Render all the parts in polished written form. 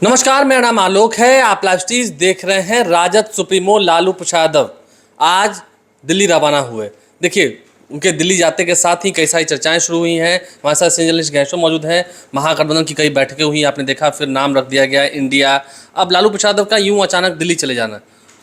नमस्कार, मेरा नाम आलोक है। आप लाइव देख रहे हैं। राजद सुप्रीमो लालू प्रसाद यादव आज दिल्ली रवाना हुए। देखिए, उनके दिल्ली जाते के साथ ही कई सारी चर्चाएं शुरू हुई हैं। हमारे साथ जर्नलिस्ट गैसो मौजूद हैं। महागठबंधन की कई बैठकें हुई, आपने देखा, फिर नाम रख दिया गया इंडिया। अब लालू प्रसाद यादव का यूं अचानक दिल्ली चले जाना,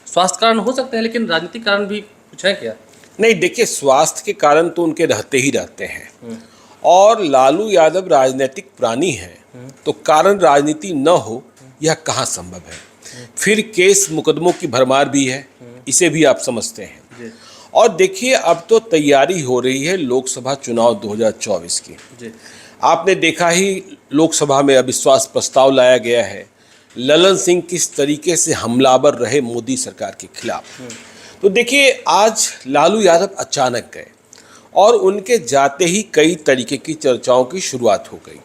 स्वास्थ्य कारण हो सकते हैं, लेकिन राजनीतिक कारण भी कुछ है क्या? नहीं, देखिए, स्वास्थ्य के कारण तो उनके रहते ही रहते हैं और लालू यादव राजनीतिक प्राणी हैं, तो कारण राजनीति न हो यह कहाँ संभव है। फिर केस मुकदमों की भरमार भी है, इसे भी आप समझते हैं। और देखिए, अब तो तैयारी हो रही है लोकसभा चुनाव 2024 की। आपने देखा ही, लोकसभा में अविश्वास प्रस्ताव लाया गया है। ललन सिंह किस तरीके से हमलावर रहे मोदी सरकार के खिलाफ। तो देखिए, आज लालू यादव अचानक गए और उनके जाते ही कई तरीके की चर्चाओं की शुरुआत हो गई।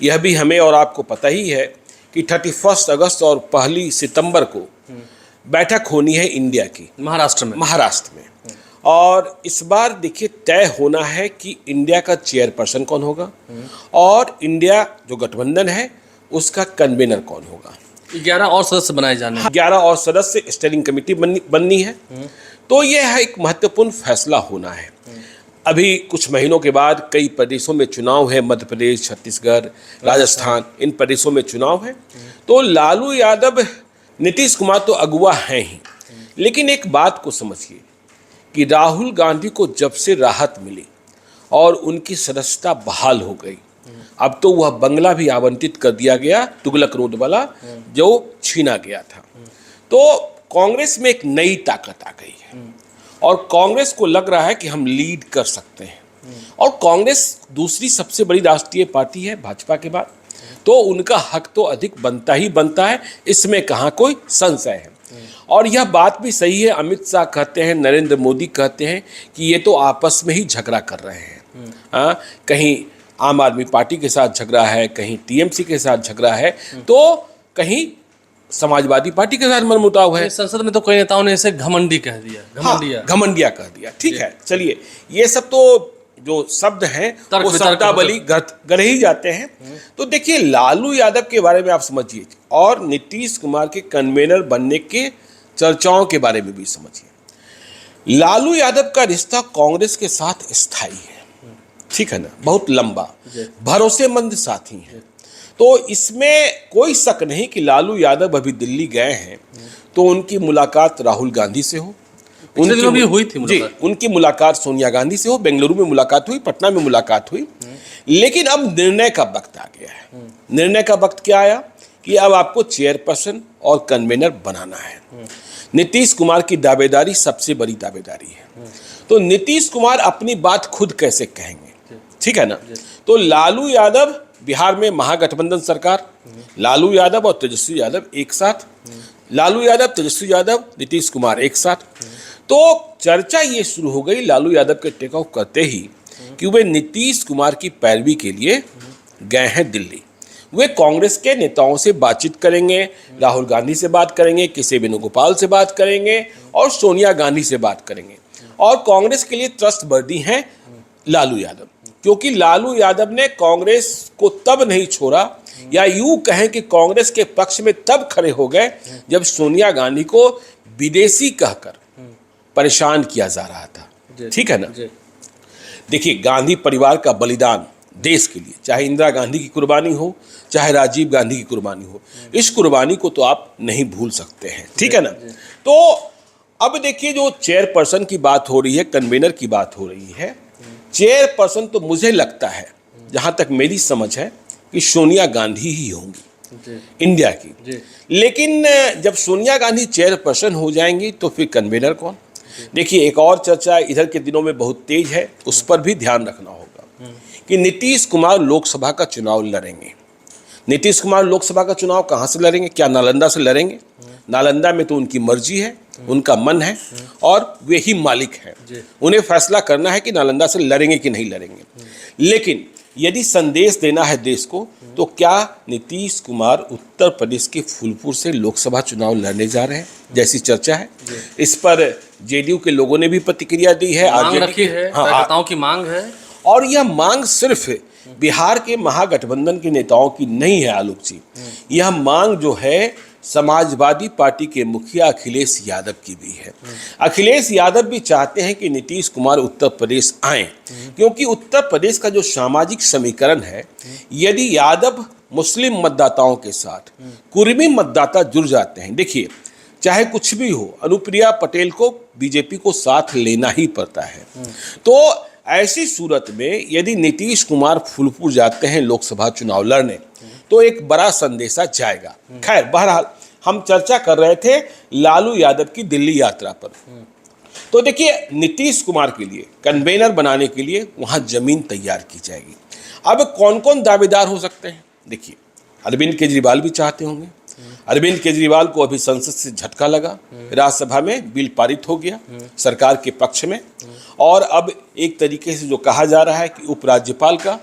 यह भी हमें और आपको पता ही है कि 31 अगस्त और 1 सितंबर को बैठक होनी है इंडिया की, महाराष्ट्र में। और इस बार देखिए, तय होना है कि इंडिया का चेयरपर्सन कौन होगा और इंडिया जो गठबंधन है उसका कन्वीनर कौन होगा। 11 और सदस्य बनाए जाने हैं। 11 और सदस्य स्टेयरिंग कमेटी बननी है। तो यह एक महत्वपूर्ण फैसला होना है। अभी कुछ महीनों के बाद कई प्रदेशों में चुनाव है, मध्य प्रदेश, छत्तीसगढ़, राजस्थान, इन प्रदेशों में चुनाव है। तो लालू यादव, नीतीश कुमार तो अगुवा हैं ही, लेकिन एक बात को समझिए कि राहुल गांधी को जब से राहत मिली और उनकी सदस्यता बहाल हो गई, अब तो वह बंगला भी आवंटित कर दिया गया, तुगलक रोड वाला, जो छीना गया था। तो कांग्रेस में एक नई ताकत आ गई है और कांग्रेस को लग रहा है कि हम लीड कर सकते हैं। और कांग्रेस दूसरी सबसे बड़ी राष्ट्रीय पार्टी है भाजपा के बाद, तो उनका हक तो अधिक बनता ही बनता है, इसमें कहाँ कोई संशय है। और यह बात भी सही है, अमित शाह कहते हैं, नरेंद्र मोदी कहते हैं कि ये तो आपस में ही झगड़ा कर रहे हैं। कहीं आम आदमी पार्टी के साथ झगड़ा है, कहीं टीएमसी के साथ झगड़ा है, तो कहीं समाजवादी पार्टी के साथ मनमुटाव है। संसद में तो कई नेताओं ने इसे घमंडी कह दिया, घमंडिया कह दिया। ठीक है, चलिए, ये सब तो जो शब्द हैं वो शब्दावली गढ़ ही जाते हैं। तो देखिए, लालू यादव के बारे में आप समझिए और नीतीश कुमार के कन्वेनर बनने के चर्चाओं के बारे में भी समझिए। लालू यादव का रिश्ता कांग्रेस के साथ स्थायी है, ठीक है ना, बहुत लंबा, भरोसेमंद साथी है। तो इसमें कोई शक नहीं कि लालू यादव अभी दिल्ली गए हैं तो उनकी मुलाकात राहुल गांधी से हो, उनकी मुलाकात सोनिया गांधी से हो, बेंगलुरु में मुलाकात हुई, पटना में मुलाकात हुई। लेकिन अब निर्णय का वक्त आ गया है। निर्णय का वक्त क्या आया कि अब आपको चेयरपर्सन और कन्वेनर बनाना है। नीतीश कुमार की दावेदारी सबसे बड़ी दावेदारी है। तो नीतीश कुमार अपनी बात खुद कैसे कहेंगे, ठीक है ना। तो लालू यादव, बिहार में महागठबंधन सरकार, लालू यादव और तेजस्वी यादव एक साथ, लालू यादव, तेजस्वी यादव, नीतीश कुमार एक साथ। तो चर्चा ये शुरू हो गई लालू यादव के टेक ऑफ करते ही कि वे नीतीश कुमार की पैरवी के लिए गए हैं दिल्ली। वे कांग्रेस के नेताओं से बातचीत करेंगे, राहुल गांधी से बात करेंगे, के वेणुगोपाल से बात करेंगे और सोनिया गांधी से बात करेंगे। और कांग्रेस के लिए ट्रस्टवर्दी हैं लालू यादव, क्योंकि लालू यादव ने कांग्रेस को तब नहीं छोड़ा, या यूं कहें कि कांग्रेस के पक्ष में तब खड़े हो गए जब सोनिया गांधी को विदेशी कहकर परेशान किया जा रहा था, ठीक है ना। देखिए, गांधी परिवार का बलिदान देश के लिए, चाहे इंदिरा गांधी की कुर्बानी हो, चाहे राजीव गांधी की कुर्बानी हो, इस कुर्बानी को तो आप नहीं भूल सकते हैं, ठीक है ना। तो अब देखिए, जो चेयरपर्सन की बात हो रही है, कन्वेनर की बात हो रही है, चेयरपर्सन तो मुझे लगता है, जहां तक मेरी समझ है, कि सोनिया गांधी ही होंगी इंडिया की। लेकिन जब सोनिया गांधी चेयरपर्सन हो जाएंगी तो फिर कन्वेनर कौन। देखिए, एक और चर्चा इधर के दिनों में बहुत तेज है, उस पर भी ध्यान रखना होगा कि नीतीश कुमार लोकसभा का चुनाव लड़ेंगे। नीतीश कुमार लोकसभा का चुनाव कहाँ से लड़ेंगे? क्या नालंदा से लड़ेंगे? नालंदा में तो उनकी मर्जी है, उनका मन है और वे ही मालिक हैं। उन्हें फैसला करना है कि नालंदा से लड़ेंगे कि नहीं लड़ेंगे। लेकिन यदि संदेश देना है देश को, तो क्या नीतीश कुमार उत्तर प्रदेश के फूलपुर से लोकसभा चुनाव लड़ने जा रहे हैं, जैसी चर्चा है। इस पर जेडीयू के लोगों ने भी प्रतिक्रिया दी है, मांग रखी है, कार्यकर्ताओं की मांग है। और यह मांग सिर्फ बिहार के महागठबंधन के नेताओं की नहीं है आलोक जी। यह मांग जो है समाजवादी पार्टी के मुखिया अखिलेश यादव की भी है। अखिलेश यादव भी चाहते हैं कि नीतीश कुमार उत्तर प्रदेश आए, क्योंकि उत्तर प्रदेश का जो सामाजिक समीकरण है, यदि यादव मुस्लिम मतदाताओं के साथ कुर्मी मतदाता जुड़ जाते हैं, देखिए चाहे कुछ भी हो, अनुप्रिया पटेल को बीजेपी को साथ लेना ही पड़ता है। तो ऐसी सूरत में यदि नीतीश कुमार फूलपुर जाते हैं लोकसभा चुनाव लड़ने, तो एक बड़ा संदेशा जाएगा। खैर, बहरहाल हम चर्चा कर रहे थे लालू यादव की दिल्ली यात्रा पर। तो देखिए, नीतीश कुमार के लिए कन्वेनर बनाने के लिए वहां जमीन तैयार की जाएगी। अब कौन कौन दावेदार हो सकते हैं? देखिए, अरविंद केजरीवाल भी चाहते होंगे। अरविंद केजरीवाल को अभी संसद से झटका लगा, राज्यसभा में बिल पारित हो गया सरकार के पक्ष में, और अब एक तरीके से जो कहा जा रहा है कि उपराज्यपाल का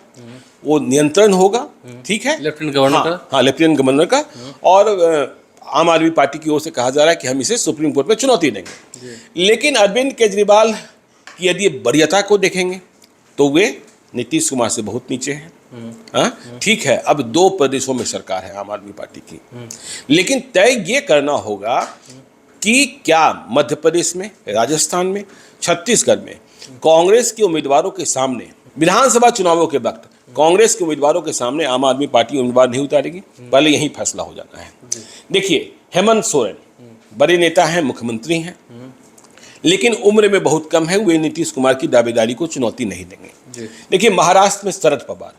वो नियंत्रण होगा, ठीक है, लेफ्टिनेंट गवर्नर का, हाँ लेफ्टिनेंट गवर्नर का, और आम आदमी पार्टी की ओर से कहा जा रहा है कि हम इसे सुप्रीम कोर्ट में चुनौती देंगे। लेकिन अरविंद केजरीवाल की यदि वरीयता को देखेंगे तो वे नीतीश कुमार से बहुत नीचे हैं। हाँ, ठीक है, अब 2 प्रदेशों में सरकार है आम आदमी पार्टी की, लेकिन तय ये करना होगा कि क्या मध्य प्रदेश में, राजस्थान में, छत्तीसगढ़ में कांग्रेस के उम्मीदवारों के सामने विधानसभा चुनावों के वक्त कांग्रेस के उम्मीदवारों के सामने आम आदमी पार्टी उम्मीदवार नहीं उतारेगी। पहले यही फैसला हो जाना है। देखिए, हेमंत सोरेन बड़े नेता हैं, मुख्यमंत्री हैं, लेकिन उम्र में बहुत कम है, वे नीतीश कुमार की दावेदारी को चुनौती नहीं देंगे। देखिए, महाराष्ट्र में शरद पवार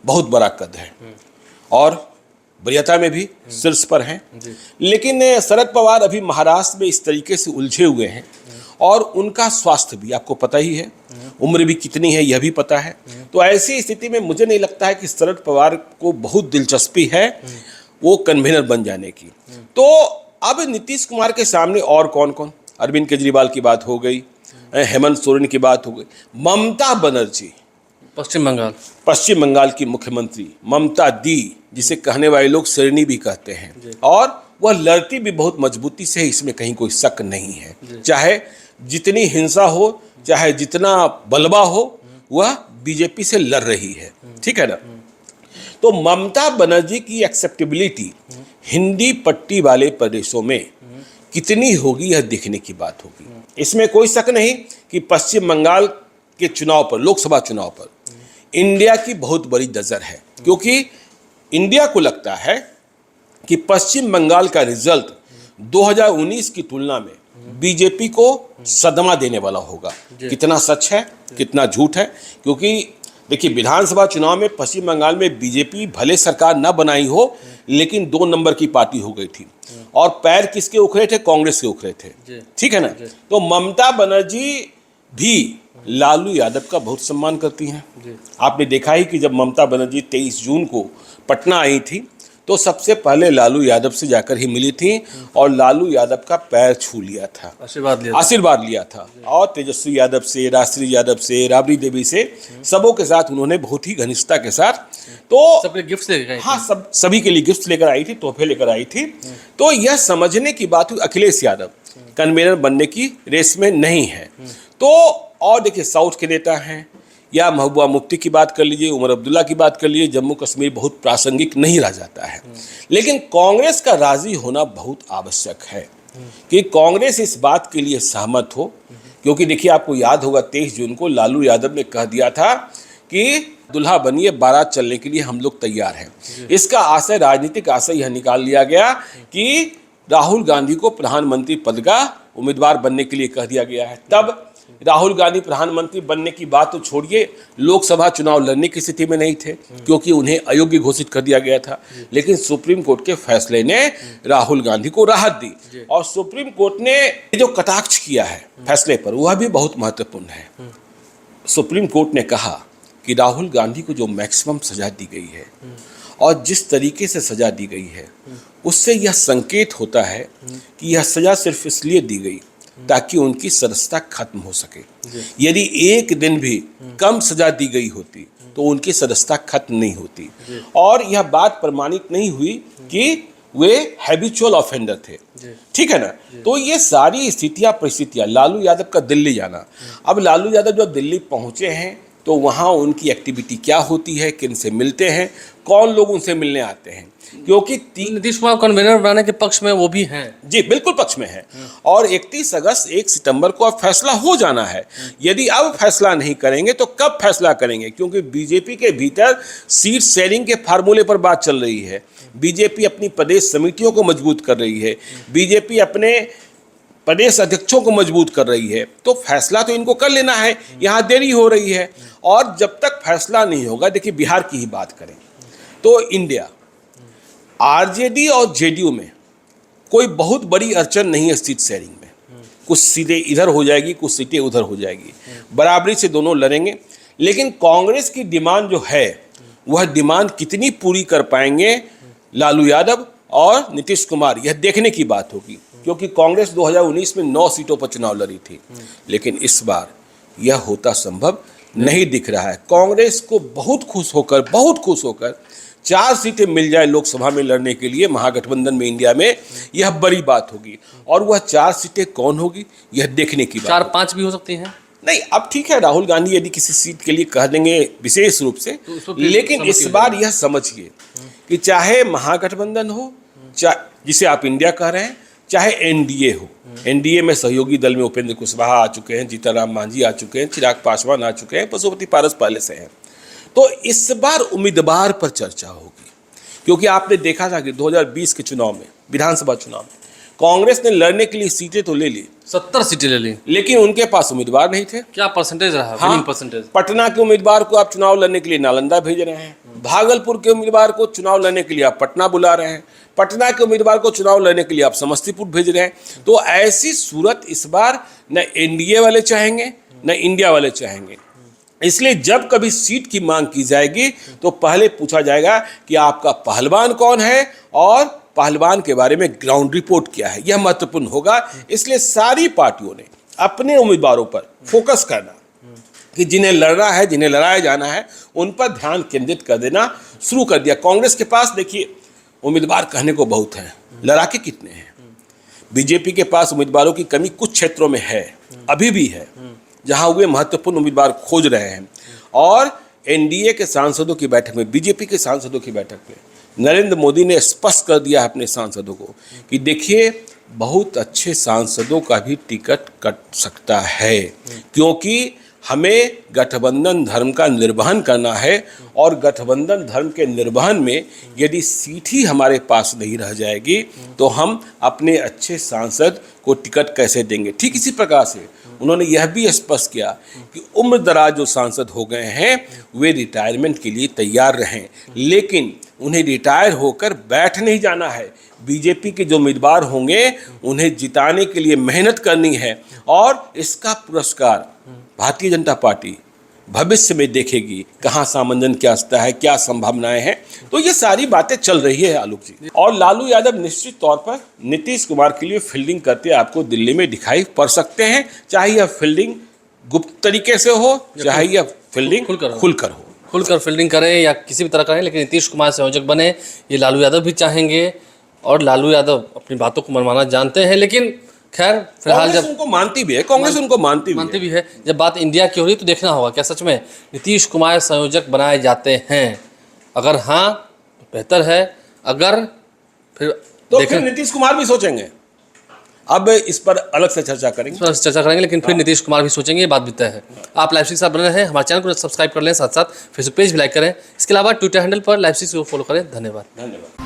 बहुत बड़ा कद है और वरीयता में भी शीर्ष पर हैं, लेकिन शरद पवार अभी महाराष्ट्र में इस तरीके से उलझे हुए हैं, और उनका स्वास्थ्य भी आपको पता ही है, उम्र भी कितनी है यह भी पता है। तो ऐसी स्थिति में मुझे नहीं लगता है कि शरद पवार को बहुत दिलचस्पी है वो कन्वेनर बन जाने की। तो अब नीतीश कुमार के सामने और कौन कौन? अरविंद केजरीवाल की बात हो गई, हेमंत सोरेन की बात हो गई, ममता बनर्जी पश्चिम बंगाल की मुख्यमंत्री, ममता दी, जिसे कहने वाले लोग शेरनी भी कहते हैं, और वह लड़ती भी बहुत मजबूती से है, इसमें कहीं कोई शक नहीं है। चाहे जितनी हिंसा हो, चाहे जितना बलवा हो, वह बीजेपी से लड़ रही है, ठीक है ना। तो ममता बनर्जी की एक्सेप्टेबिलिटी हिंदी पट्टी वाले प्रदेशों में कितनी होगी, यह देखने की बात होगी। इसमें कोई शक नहीं कि पश्चिम बंगाल के चुनाव पर, लोकसभा चुनाव पर इंडिया की बहुत बड़ी नजर है, क्योंकि इंडिया को लगता है कि पश्चिम बंगाल का रिजल्ट 2019 की तुलना में बीजेपी को सदमा देने वाला होगा। कितना सच है, कितना झूठ है, क्योंकि देखिए, विधानसभा चुनाव में पश्चिम बंगाल में बीजेपी भले सरकार न बनाई हो, लेकिन 2 नंबर की पार्टी हो गई थी, और पैर किसके उखड़े थे? कांग्रेस के उखड़े थे, ठीक है ना। तो ममता बनर्जी भी लालू यादव का बहुत सम्मान करती हैं। आपने देखा ही कि जब ममता बनर्जी 23 जून को पटना आई थी, तो सबसे पहले लालू यादव से जाकर ही मिली थी, और लालू यादव का पैर छू लिया था, आशीर्वाद लिया था, और तेजस्वी यादव से, राष्ट्रीय यादव से, राबड़ी देवी से, सबों के साथ उन्होंने बहुत ही घनिष्ठता के साथ, तो सबके गिफ्ट लेकर आई थी। हाँ, सभी के लिए गिफ्ट लेकर आई थी, तोहफे लेकर आई थी। तो यह समझने की बात हुई अखिलेश यादव कन्वेनर बनने की रेस में नहीं है। तो और देखिए, साउथ के नेता हैं, या महबूबा मुफ्ती की बात कर लीजिए, उमर अब्दुल्ला की बात कर लीजिए, जम्मू कश्मीर बहुत प्रासंगिक नहीं रह जाता है, लेकिन कांग्रेस का राजी होना बहुत आवश्यक है कि कांग्रेस इस बात के लिए सहमत हो, क्योंकि देखिए, आपको याद होगा 23 जून को लालू यादव ने कह दिया था कि दुल्हा बनिए, बारात चलने के लिए हम लोग तैयार हैं। इसका आशय, राजनीतिक आशय यह निकाल लिया गया कि राहुल गांधी को प्रधानमंत्री पद का उम्मीदवार बनने के लिए कह दिया गया है। तब राहुल गांधी प्रधानमंत्री बनने की बात तो छोड़िए, लोकसभा चुनाव लड़ने की स्थिति में नहीं थे, क्योंकि उन्हें अयोग्य घोषित कर दिया गया था। लेकिन सुप्रीम कोर्ट के फैसले ने राहुल गांधी को राहत दी, और सुप्रीम कोर्ट ने जो कटाक्ष किया है फैसले पर, वह भी बहुत महत्वपूर्ण है। सुप्रीम कोर्ट ने कहा कि राहुल गांधी को जो मैक्सिमम सजा दी गई है, और जिस तरीके से सजा दी गई है, उससे यह संकेत होता है कि यह सजा सिर्फ इसलिए दी गई ताकि उनकी सदस्यता खत्म हो सके। यदि एक दिन भी कम सजा दी गई होती तो उनकी सदस्यता खत्म नहीं होती, और यह बात प्रमाणित नहीं हुई कि वे हैबिचुअल ऑफेंडर थे, ठीक है ना। तो ये सारी स्थितियां, परिस्थितियां, लालू यादव का दिल्ली जाना, अब लालू यादव जब दिल्ली पहुंचे हैं तो वहाँ उनकी एक्टिविटी क्या होती है, किन से मिलते हैं, कौन लोग उनसे मिलने आते हैं, क्योंकि नीतीश कुमार कन्वेनर बनाने के पक्ष में वो भी हैं। जी बिल्कुल पक्ष में है। और 31 अगस्त 1 सितंबर को अब फैसला हो जाना है। यदि अब फैसला नहीं करेंगे तो कब फैसला करेंगे, क्योंकि बीजेपी के भीतर सीट शेयरिंग के फार्मूले पर बात चल रही है। बीजेपी अपनी प्रदेश समितियों को मजबूत कर रही है, बीजेपी अपने प्रदेश अध्यक्षों को मजबूत कर रही है, तो फैसला तो इनको कर लेना है। यहाँ देरी हो रही है और जब तक फैसला नहीं होगा, देखिए बिहार की ही बात करें तो इंडिया आरजेडी और जेडीयू में कोई बहुत बड़ी अड़चन नहीं है सीट शेयरिंग में। कुछ सीटें इधर हो जाएगी, कुछ सीटें उधर हो जाएगी, बराबरी से दोनों लड़ेंगे। लेकिन कांग्रेस की डिमांड जो है वह डिमांड कितनी पूरी कर पाएंगे लालू यादव और नीतीश कुमार, यह देखने की बात होगी। क्योंकि कांग्रेस 2019 में 9 सीटों पर चुनाव लड़ी थी, लेकिन इस बार यह होता संभव नहीं दिख रहा है। कांग्रेस को बहुत खुश होकर 4 सीटें मिल जाए लोकसभा में लड़ने के लिए महागठबंधन में इंडिया में, यह बड़ी बात होगी। और वह 4 सीटें कौन होगी यह देखने की बात। 4-5 भी हो सकती हैं। नहीं, अब ठीक है, राहुल गांधी यदि किसी सीट के लिए कह देंगे विशेष रूप से, तो लेकिन इस बार यह समझिए कि चाहे महागठबंधन हो, जिसे आप इंडिया कह रहे हैं, चाहे एनडीए हो, एनडीए में सहयोगी दल में उपेंद्र कुशवाहा आ चुके हैं, जीतनराम मांझी आ चुके हैं, चिराग पासवान आ चुके हैं, पशुपति पारस पहले से हैं। तो इस बार उम्मीदवार पर चर्चा होगी, क्योंकि आपने देखा था कि 2020 के चुनाव में, विधानसभा चुनाव में, कांग्रेस ने लड़ने के लिए सीटें तो ले ली, 70 सीटें ले ली, लेकिन उनके पास उम्मीदवार नहीं थे। क्या परसेंटेज रहा? हाँ, विनिंग परसेंटेज। पटना के उम्मीदवार को आप चुनाव लड़ने के लिए नालंदा भेज रहे हैं, भागलपुर के उम्मीदवार को चुनाव लड़ने के लिए आप पटना बुला रहे हैं, पटना के उम्मीदवार को चुनाव लड़ने के लिए आप समस्तीपुर भेज रहे हैं। तो ऐसी सूरत इस बार न एनडीए वाले चाहेंगे न इंडिया वाले चाहेंगे। इसलिए जब कभी सीट की मांग की जाएगी तो पहले पूछा जाएगा कि आपका पहलवान कौन है और पहलवान के बारे में ग्राउंड रिपोर्ट क्या है, यह महत्वपूर्ण होगा। इसलिए सारी पार्टियों ने अपने उम्मीदवारों पर फोकस करना कि जिन्हें लड़ना है, जिन्हें लड़ाया जाना है, उन पर ध्यान केंद्रित कर देना शुरू कर दिया। कांग्रेस के पास देखिए उम्मीदवार कहने को बहुत हैं, लड़ाके कितने हैं। बीजेपी के पास उम्मीदवारों की कमी कुछ क्षेत्रों में है, अभी भी है, जहां वे महत्वपूर्ण उम्मीदवार खोज रहे हैं। और एनडीए के सांसदों की बैठक में, बीजेपी के सांसदों की बैठक में नरेंद्र मोदी ने स्पष्ट कर दिया अपने सांसदों को कि देखिए बहुत अच्छे सांसदों का भी टिकट कट सकता है, क्योंकि हमें गठबंधन धर्म का निर्वहन करना है। और गठबंधन धर्म के निर्वहन में यदि सीट ही हमारे पास नहीं रह जाएगी तो हम अपने अच्छे सांसद को टिकट कैसे देंगे। ठीक इसी प्रकार से उन्होंने यह भी स्पष्ट किया कि उम्र दराज जो सांसद हो गए हैं वे रिटायरमेंट के लिए तैयार रहें, लेकिन उन्हें रिटायर होकर बैठ नहीं जाना है। बीजेपी के जो उम्मीदवार होंगे उन्हें जिताने के लिए मेहनत करनी है और इसका पुरस्कार भारतीय जनता पार्टी भविष्य में देखेगी, कहाँ सामंजस्य क्या स्थिति है, क्या संभावनाएं हैं। तो ये सारी बातें चल रही है आलोक जी। और लालू यादव निश्चित तौर पर नीतीश कुमार के लिए फील्डिंग करते आपको दिल्ली में दिखाई पड़ सकते हैं, चाहे यह फील्डिंग गुप्त तरीके से हो, चाहे यह फील्डिंग खुलकर फील्डिंग करें या किसी भी तरह करें, लेकिन नीतीश कुमार संयोजक बने ये लालू यादव भी चाहेंगे। और लालू यादव अपनी बातों को मनवाना जानते हैं, लेकिन खैर फिलहाल जब उनको मानती भी है, कांग्रेस उनको मानती भी है। जब बात इंडिया की हो रही तो देखना होगा क्या सच में नीतीश कुमार संयोजक बनाए जाते हैं। अगर हाँ तो बेहतर है, अगर फिर नीतीश कुमार भी सोचेंगे। अब इस पर अलग से चर्चा करेंगे, लेकिन फिर नीतीश कुमार भी सोचेंगे, ये बात भी तय है। आप लाइव 6 के साथ बने रहे हैं, हमारे चैनल को सब्सक्राइब कर लें, साथ साथ फेसबुक पेज भी लाइक करें। इसके अलावा ट्विटर हैंडल पर लाइव 6 को फॉलो करें। धन्यवाद।